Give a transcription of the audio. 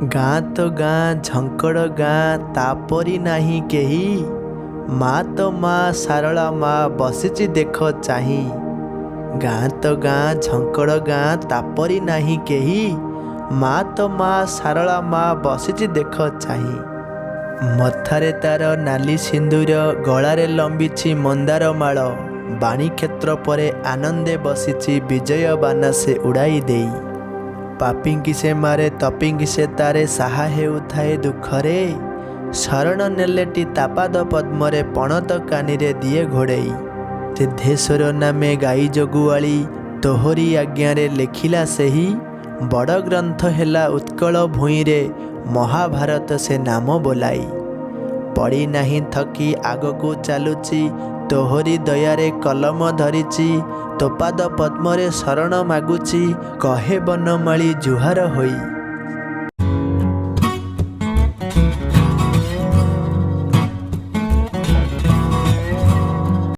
गाँ तो गाँ झंकड़ गाँ तापरी नाही केही। माँ तो माँ सारला माँ बसिची देख चाही। गाँ तो गाँ झंकड़ गाँ तापरी नाही केही। माँ तो माँ सारला माँ बसिची देख चाही। मथारे तार नाली सिंदूर गଳାରେ लंबिची मंदार माଳ। बाणी क्षेत्र परे आनंदे बसिची विजय बाना से उड़ाई देई। पापिंकी से मारे तपिंकी से तारे साहा हेउथाए दुखरे। शरण नेलेटी तापाद पद्मरे पणत कानीरे दिए घोड़ेई। सिद्धेश्वर नामे गाई जगुआली तोहरी आज्ञारे लेखिला सेही। बड़ ग्रंथ हेला उत्कल भूइरे महाभारत से नाम बोलाई। पड़ी नहीं थकी आगको चालुची तोहरी दयारे कलम धरिची। तोपाद पद्मरे शरण मागुची कहे बनमाली जुहार होई।